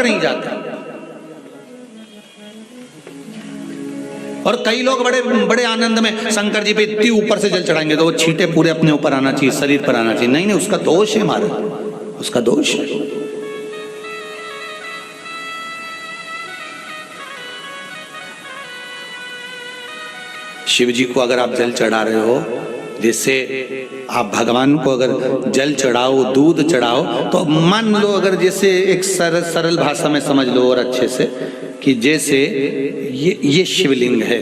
नहीं जाता। और कई लोग बड़े बड़े आनंद में शंकर जी पे इतनी ऊपर से जल चढ़ाएंगे तो वो छींटे पूरे अपने ऊपर आना चाहिए, शरीर पर आना चाहिए। नहीं नहीं, उसका दोष है हमारा, उसका दोष है। शिव जी को अगर आप जल चढ़ा रहे हो, जैसे आप भगवान को अगर जल चढ़ाओ, दूध चढ़ाओ, तो मान लो अगर जैसे एक सरल भाषा में समझ लो और अच्छे से कि जैसे ये शिवलिंग है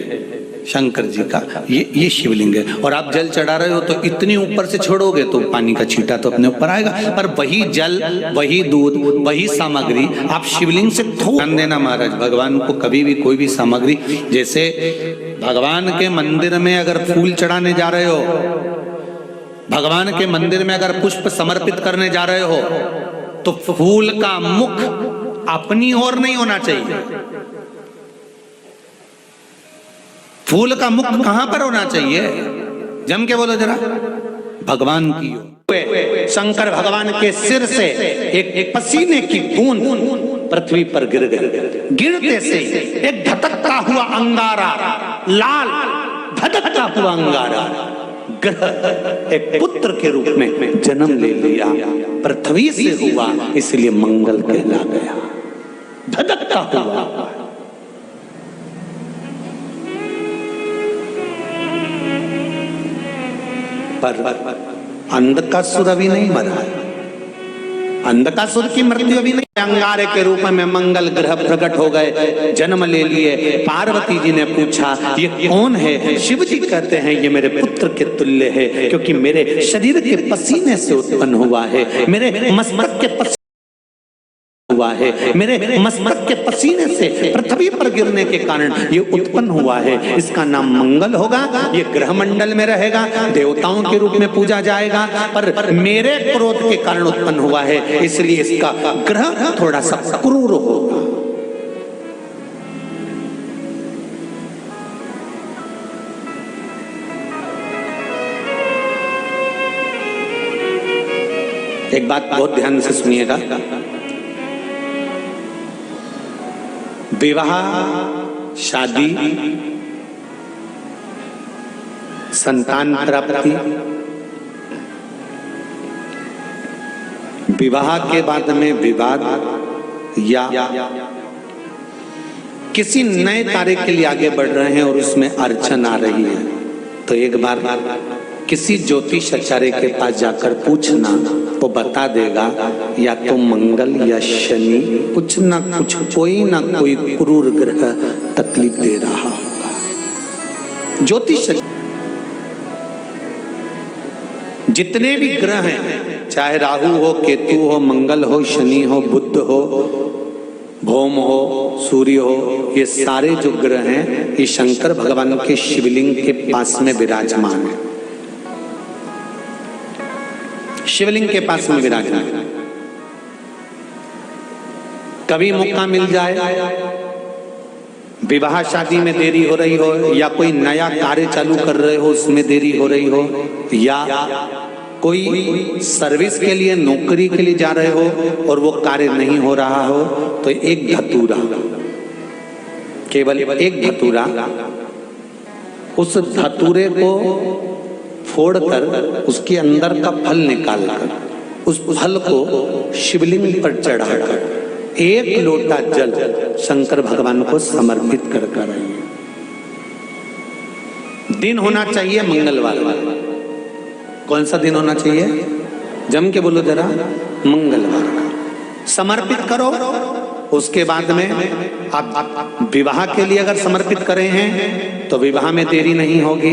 शंकर जी का, ये शिवलिंग है और आप जल चढ़ा रहे हो तो इतनी ऊपर से छोड़ोगे तो पानी का छींटा तो अपने ऊपर आएगा। पर वही जल, वही दूध, वही सामग्री आप शिवलिंग से ध्यान देना महाराज। भगवान को कभी भी कोई भी सामग्री, जैसे भगवान के मंदिर में अगर फूल चढ़ाने जा रहे हो, भगवान के मंदिर में अगर पुष्प समर्पित करने जा रहे हो, तो फूल का मुख अपनी ओर नहीं होना चाहिए। फूल का मुख कहां पर होना चाहिए? जम के बोलो जरा, भगवान की ओर। शंकर भगवान के सिर से एक पसीने की बूंद पृथ्वी पर गिर गई। गिरते से एक धधकता हुआ अंगारा, लाल धधकता हुआ अंगारा ग्रह एक पुत्र के रूप में जन्म ले लिया। पृथ्वी से हुआ इसलिए मंगल कहला गया। धधकता हुआ। पर अंधकासुर अभी नहीं मरा है। अंधकासुर की मृत्यु अभी नहीं। अंगारे के रूप में मंगल ग्रह प्रकट हो गए, जन्म ले लिए। पार्वती जी ने पूछा ये कौन है? शिव जी कहते हैं ये मेरे पुत्र के तुल्य है, क्योंकि मेरे शरीर के पसीने से उत्पन्न हुआ है, मेरे मस्तक के पसीने हुआ है, मेरे मस्तक के पसीने से पृथ्वी पर गिरने के कारण ये उत्पन्न हुआ है। इसका नाम मंगल होगा। ये ग्रह मंडल में रहेगा, देवताओं के रूप में पूजा जाएगा, पर मेरे क्रोध के कारण उत्पन्न हुआ है, इसलिए इसका ग्रह थोड़ा सा क्रूर होगा। एक बात बहुत ध्यान से सुनिएगा, विवाह, शादी, संतान प्राप्ति, विवाह के बाद में विवाद या किसी नए कार्य के लिए आगे बढ़ रहे हैं और उसमें अड़चन आ रही है, तो एक बार किसी ज्योतिषाचार्य के पास जाकर पूछना, वो बता देगा या तो मंगल या शनि कुछ ना कुछ, कोई ना कोई क्रूर ग्रह तकलीफ दे रहा होगा। ज्योतिष जितने भी ग्रह हैं, चाहे राहु हो, केतु हो, मंगल हो, शनि हो, बुध हो, भौम हो, सूर्य हो, ये सारे जो ग्रह हैं ये शंकर भगवान के शिवलिंग के पास में विराजमान है। शिवलिंग के पास में विराजमान। कभी मौका मिल जाए, विवाह शादी में देरी हो रही हो, या कोई नया कार्य चालू कर रहे हो उसमें देरी हो रही हो, या कोई सर्विस के लिए, नौकरी के लिए जा रहे हो और वो कार्य नहीं हो रहा हो, तो एक धतूरा, केवल एक धतूरा, उस धतूरे को फोड़कर उसके अंदर का फल निकालकर उस फल को शिवलिंग पर चढ़ाकर एक लोटा जल शंकर भगवान को समर्पित कर कर आइए। दिन होना चाहिए मंगलवार। कौन सा दिन होना चाहिए? जम के बोलो जरा, मंगलवार का समर्पित करो। उसके बाद में आप विवाह के लिए अगर समर्पित करें हैं तो विवाह में देरी नहीं होगी।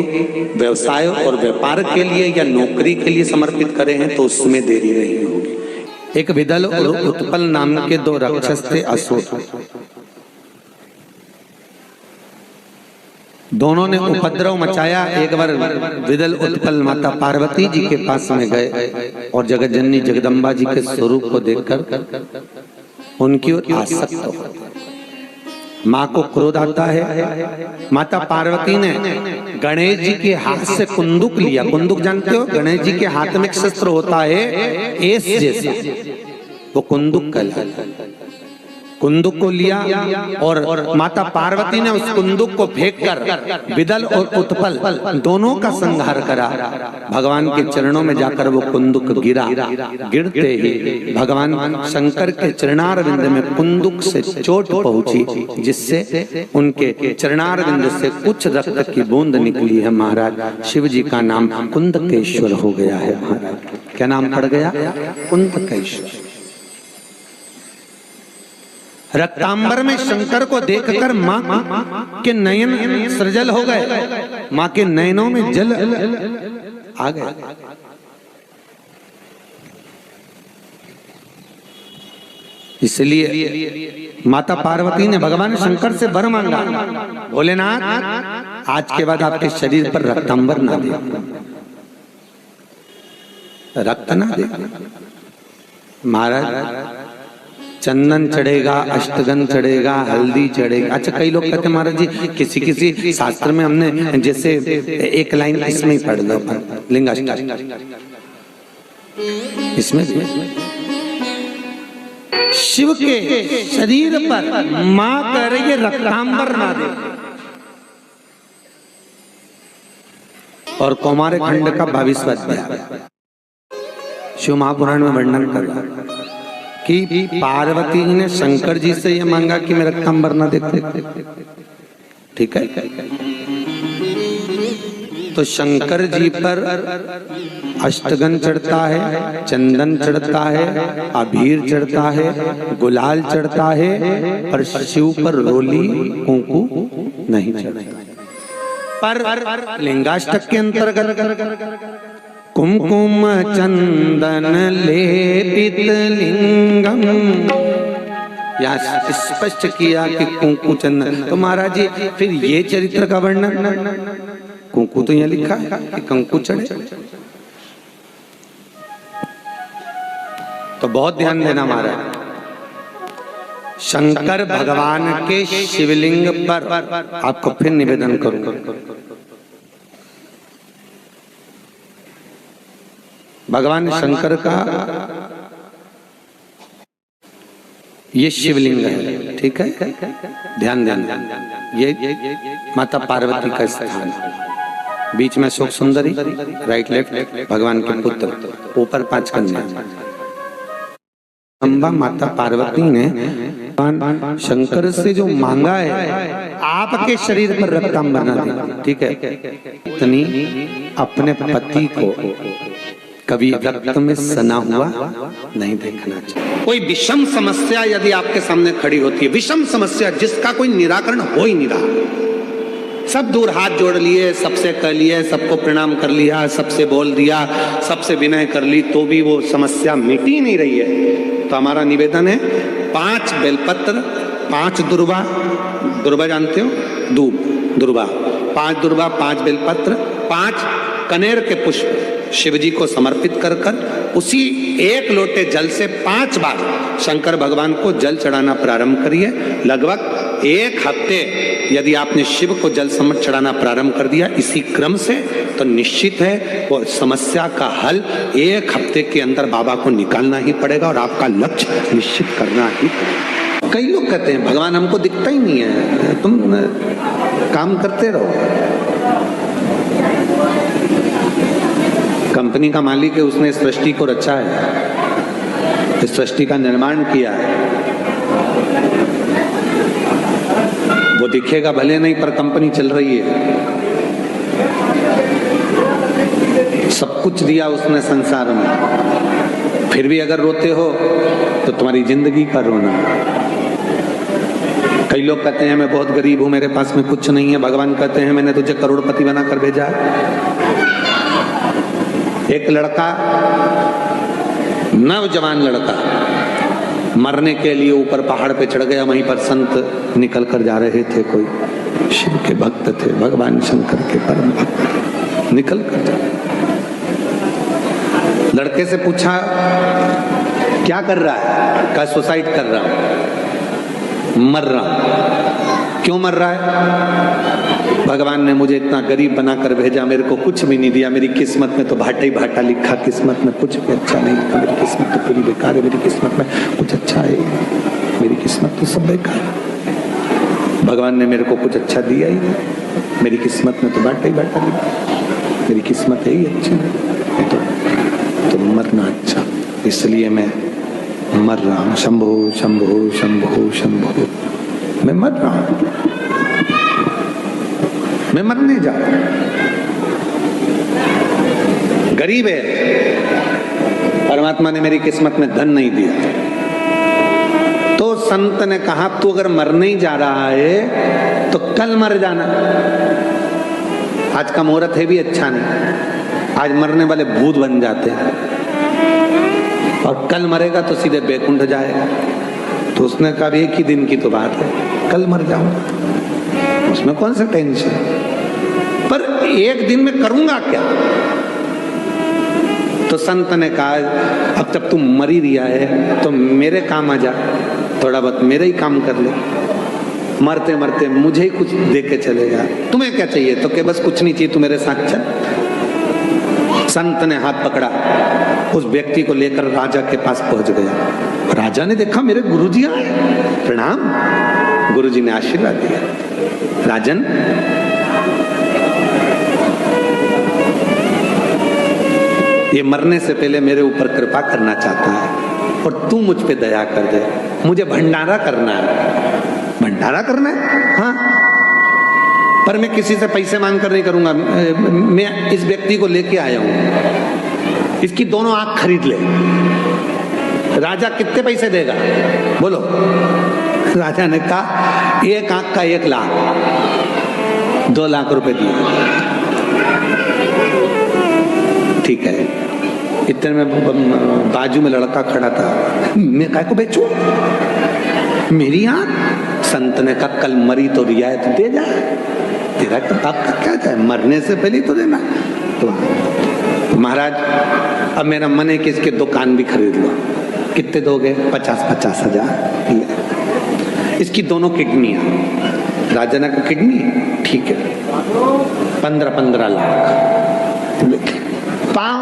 व्यवसाय और व्यापार के लिए या नौकरी के लिए समर्पित करें हैं तो उसमें देरी नहीं होगी। एक विदल और उत्पल नाम के दो राक्षस थे, असुर। दोनों ने उपद्रव मचाया। एक बार विदल उत्पल माता पार्वती जी के पास में गए और जगत जननी जगदम्बा जी के स्वरूप को देखकर उनकी ओर आसक्त हो। माँ को क्रोध आता है। माता पार्वती ने गणेश जी के हाथ से कुंदुक लिया। कुंदुक जानते हो? गणेश जी के हाथ में एक शस्त्र होता है एस जैसा, वो कुंदुक कहलाता है। कुंदुक को लिया और माता पार्वती ने उस कुंदुक को फेंककर विदल और उत्पल दोनों का संहार करा। भगवान के चरणों में जाकर वो कुंदुक गिरा। गिरते ही भगवान शंकर के चरणारविंद में कुंदुक से चोट पहुंची, जिससे उनके चरणारविंद से कुछ रक्त की बूंद निकली है। महाराज शिव जी का नाम कुंदकेश्वर हो गया है। महाराज क्या नाम पड़ गया? कुंदकेश्वर। रक्तांबर में शंकर को देखकर मां के नयन सृजल हो गए, मां के नयनों में जल आ गए। इसलिए माता पार्वती ने भगवान शंकर से वर मांगा, भोलेनाथ आज के बाद आपके शरीर पर रक्तांबर ना दे, रक्त ना दे। महाराज चंदन चढ़ेगा, अष्टगंध चढ़ेगा, हल्दी चढ़ेगा। अच्छा, कई लोग कहते हैं महाराज जी किसी किसी शास्त्र में हमने जैसे एक लाइन इसमें ही पढ़ लो, लिंगाष्टक इसमें शिव के शरीर पर मां कह रही है रक्तांबर ना दे। और कौमार खंड का 22वां अध्याय शिव महापुराण में वर्णन कर रहा कि पार्वती ने शंकर जी से यह मांगा कि मैं रक्तांबर ना देखते। ठीक है, तो शंकर जी पर अष्टगन चढ़ता है, चंदन चढ़ता है, अबीर चढ़ता है, गुलाल चढ़ता है, पर शिव पर रोली कुंकू नहीं चढ़ता। पर लिंगाष्टक के अंतर्गत कुमकुम चंदन लेपित लिंगम, यहाँ स्पष्ट किया कि कुंकु चंदन। तो महाराज जी फिर ये चरित्र का वर्णन, कुंकु तो यहाँ लिखा है कि कंकु चढ़े। तो बहुत ध्यान देना महाराज, शंकर भगवान के शिवलिंग पर आपको फिर निवेदन करूंगा, भगवान शंकर का ये शिवलिंग है। ठीक है, ध्यान देना, ये माता पार्वती का स्थान है। बीच में अशोक सुंदरी, राइट लेफ्ट भगवान के पुत्र, ऊपर 5 कन्या। अम्बा माता पार्वती ने शंकर से जो मांगा है आपके शरीर पर रक्तांबर ना दे। ठीक है, इतनी अपने पति को कभी रक्त में सना हुआ नहीं देखना चाहिए। कोई विषम समस्या यदि आपके सामने खड़ी होती है, विषम समस्या जिसका कोई निराकरण हो ही नहीं रहा, सब दूर हाथ जोड़ लिए, सबसे कह लिए, सबको प्रणाम कर लिया, सबसे बोल दिया, सबसे विनय कर ली, तो भी वो समस्या मिटी नहीं रही है, तो हमारा निवेदन है 5 बेलपत्र, 5 दुर्वा, दुर्वा जानते हो, दूब, दुर्वा, 5 दुर्वा, 5 बेलपत्र, 5 कनेर के पुष्प शिव जी को समर्पित कर उसी 1 लोटे जल से 5 बार शंकर भगवान को जल चढ़ाना प्रारंभ करिए। लगभग 1 हफ्ते यदि आपने शिव को जल चढ़ाना प्रारंभ कर दिया इसी क्रम से, तो निश्चित है वो समस्या का हल 1 हफ्ते के अंदर बाबा को निकालना ही पड़ेगा और आपका लक्ष्य निश्चित करना ही। कई लोग कहते हैं भगवान हमको दिखता ही नहीं है, तुम काम करते रहो। कंपनी का मालिक है, उसने सृष्टि को रचा है, इस सृष्टि का निर्माण किया है, वो दिखेगा भले नहीं पर कंपनी चल रही है। सब कुछ दिया उसने संसार में, फिर भी अगर रोते हो तो तुम्हारी जिंदगी का रोना। कई लोग कहते हैं मैं बहुत गरीब हूं, मेरे पास में कुछ नहीं है। भगवान कहते हैं मैंने तुझे करोड़पति बनाकर भेजा है। एक लड़का, नौजवान लड़का, मरने के लिए ऊपर पहाड़ पे चढ़ गया। वहीं पर संत निकल कर जा रहे थे, कोई शिव के भक्त थे, भगवान शंकर के परम भक्त, निकल कर जा। लड़के से पूछा क्या कर रहा है? कहा सुसाइड कर रहा हूं, मर रहा हूं। क्यों मर रहा है? भगवान ने मुझे इतना गरीब बनाकर भेजा, मेरे को कुछ भी नहीं दिया, मेरी किस्मत में तो भाटा ही भाटा लिखा, किस्मत में कुछ भी अच्छा नहीं लिखा, मेरी किस्मत तो पूरी बेकार है, मेरी किस्मत में कुछ अच्छा है, मेरी किस्मत बाकी सब बेकार। भगवान ने मेरे को कुछ अच्छा दिया ही नहीं, मेरी किस्मत में तो बैठा ही बैठा नहीं, मेरी किस्मत है ही अच्छी, तो मरना अच्छा, इसलिए मैं मर रहा हूं। शंभो शंभो शंभो शंभो, मैं मर रहा हूं, मैं मरने जा रहा हूं। गरीब है, परमात्मा ने मेरी किस्मत में धन नहीं दिया, तो संत ने कहा तू अगर मरने ही जा रहा है तो कल मर जाना। आज का मुहूर्त है भी अच्छा नहीं, आज मरने वाले भूत बन जाते हैं, और कल मरेगा तो सीधे बैकुंठ जाएगा। तो उसने कहा एक ही दिन की तो बात है, कल मर जाऊंगा, उसमें कौन सा टेंशन, पर एक दिन में करूंगा क्या। तो संत ने कहा अब जब तुम मर ही रिया है तो मेरे काम आ जा, थोड़ा बहुत मेरे ही काम कर ले, मरते मरते मुझे ही कुछ दे के चलेगा। तुम्हें क्या चाहिए, तो क्या बस कुछ नहीं चाहिए, तू मेरे साथ चल। संत ने हाथ पकड़ा, उस व्यक्ति को लेकर राजा के पास पहुंच गया। राजा ने देखा मेरे गुरुजी आए, प्रणाम। गुरुजी ने आशीर्वाद दिया, राजन ये मरने से पहले मेरे ऊपर कृपा करना चाहता है और तू मुझ पे दया कर दे, मुझे भंडारा करना है। भंडारा करना है? हाँ, पर मैं किसी से पैसे मांग कर नहीं करूंगा, मैं इस व्यक्ति को लेके आया हूं, इसकी दोनों आंख खरीद ले। राजा कितने पैसे देगा बोलो? राजा ने कहा एक आंख का 1 लाख, 2 लाख रुपए दिए। ठीक है, इतने में बाजू में लड़का खड़ा था, मैं काय को बेचूं मेरी आंख? संत ने कहा कल मरी तो रियायत दे जा, तेरा आपका क्या जाए, मरने से पहले तो देना। तो महाराज अब मेरा मन है कि इसके 2 कान भी खरीद लो। कितने दोगे? 50-50 हजार। इसकी दोनों किडनियां, राजा ने कहा किडनी ठीक है, 15-15 लाख। पांव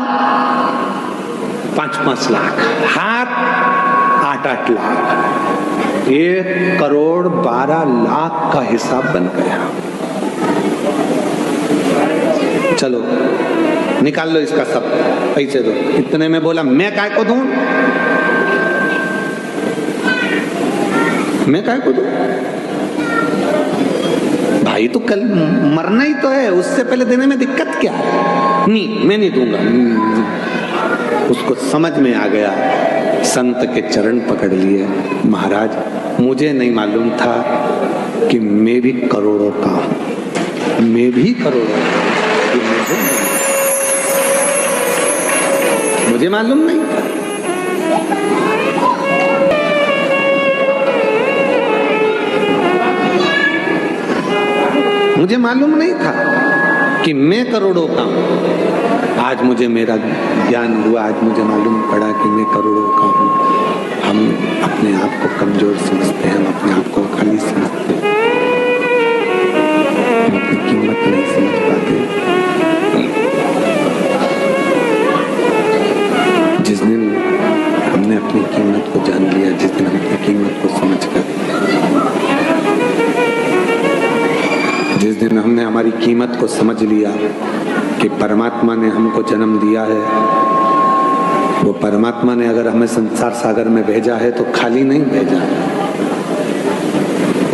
5-5 लाख, हाथ 8-8 लाख, 1,12,00,000 का हिसाब बन गया। चलो निकाल लो इसका सब, पैसे दो। इतने में बोला मैं काय को दूं, मैं काय को दूं भाई, तो कल मरना ही तो है, उससे पहले देने में दिक्कत क्या है? नहीं मैं नहीं दूंगा। उसको समझ में आ गया, संत के चरण पकड़ लिए। महाराज मुझे नहीं मालूम था कि मैं भी करोड़ों का हूं, मैं भी करोड़ों का, मुझे मालूम नहीं था। मुझे मालूम नहीं था कि मैं करोड़ों का हूं। आज मुझे मेरा ज्ञान हुआ, आज मुझे मालूम पड़ा कि मैं करोड़ों का हूं। हम अपने आप को कमजोर समझते हैं, हम अपने आप को खाली समझते हैं, हम अपनी कीमत नहीं समझ पाते। जिस दिन हमने अपनी कीमत को जान लिया, जिस दिन हम अपनी कीमत को समझ कर, जिस दिन हमने हमारी कीमत को समझ लिया कि परमात्मा ने हमको जन्म दिया है, वो परमात्मा ने अगर हमें संसार सागर में भेजा है तो खाली नहीं भेजा है,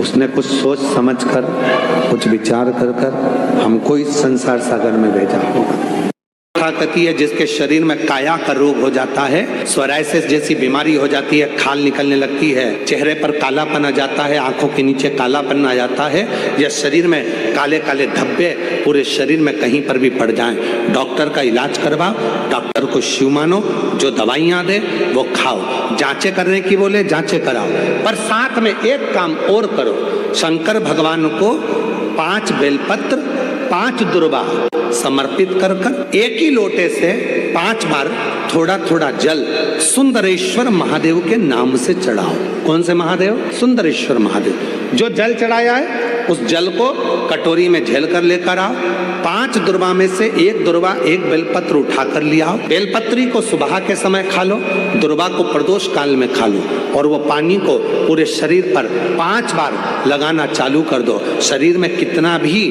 उसने कुछ सोच समझ कर, कुछ विचार कर कर हमको इस संसार सागर में भेजा होगा। कहती है जिसके शरीर में काया का रोग हो जाता है, सोरायसिस जैसी बीमारी हो जाती है, खाल निकलने लगती है, चेहरे पर कालापन आ जाता है, आंखों के नीचे कालापन आ जाता है, या शरीर में काले काले धब्बे पूरे शरीर में कहीं पर भी पड़ जाएं, डॉक्टर का इलाज करवाओ, डॉक्टर को शिव मानो, जो दवाइयां दे वो खाओ, जांचें करने की बोले जांचें कराओ, पर साथ में एक काम और करो, शंकर भगवान को 5 बेलपत्र 5 दुर्वा समर्पित कर कर एक ही लोटे से 5 बार थोड़ा थोड़ा जल सुंदरेश्वर महादेव के नाम से चढ़ाओ। कौन से महादेव? सुंदरेश्वर महादेव। जो जल चढ़ाया है उस जल को कटोरी में झेल कर लेकर आओ। 5 दुर्वा में से 1 दुर्वा 1 बेलपत्र उठा कर लिया आओ। बेलपत्री को सुबह के समय खा लो, दुर्वा को प्रदोष काल में खा लो, और वो पानी को पूरे शरीर पर 5 बार लगाना चालू कर दो। शरीर में कितना भी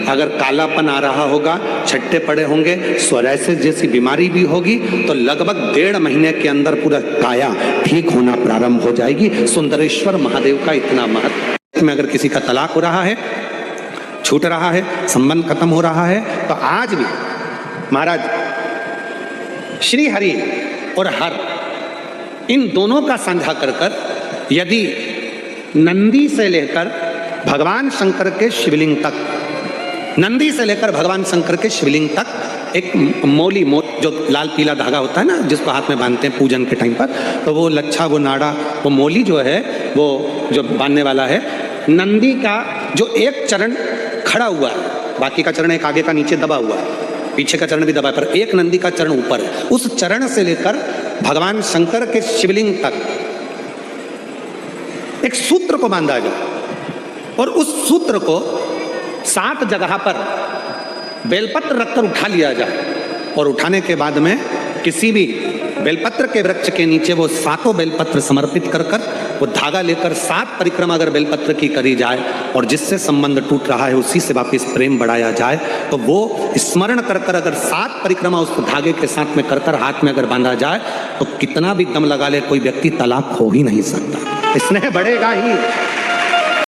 अगर कालापन आ रहा होगा, छट्टे पड़े होंगे, सोरायसिस जैसी बीमारी भी होगी, तो लगभग 1.5 महीने के अंदर पूरा काया ठीक होना प्रारंभ हो जाएगी। सुंदरेश्वर महादेव का इतना महत्व में अगर किसी का तलाक हो रहा है, छूट रहा है, संबंध खत्म हो रहा है, तो आज भी महाराज श्री हरि और हर इन दोनों का साझा कर कर यदि नंदी से लेकर भगवान शंकर के शिवलिंग तक, नंदी से लेकर भगवान शंकर के शिवलिंग तक एक मौली जो लाल पीला धागा होता है ना, जिसको हाथ में बांधते हैं पूजन के टाइम पर, तो वो लच्छा, वो नाड़ा, वो मौली जो है, वो जो बांधने वाला है, नंदी का जो एक चरण खड़ा हुआ है, बाकी का चरण एक आगे का नीचे दबा हुआ है, पीछे का चरण भी दबा है, पर एक नंदी का चरण ऊपर है। उस चरण से लेकर भगवान शंकर के शिवलिंग तक एक सूत्र को बांधा जाए, और उस सूत्र को 7 जगह पर बेलपत्र रखकर उठा लिया जाए, और उठाने के बाद में किसी भी बेलपत्र के वृक्ष के नीचे वो 7 बेलपत्र समर्पित कर कर वो धागा लेकर 7 परिक्रमा अगर बेलपत्र की करी जाए, और जिससे संबंध टूट रहा है उसी से वापस प्रेम बढ़ाया जाए, तो वो स्मरण कर कर अगर 7 परिक्रमा उस धागे के साथ में कर कर हाथ में अगर बांधा जाए, तो कितना भी दम लगा ले कोई व्यक्ति तलाक हो ही नहीं सकता, स्नेह बढ़ेगा ही।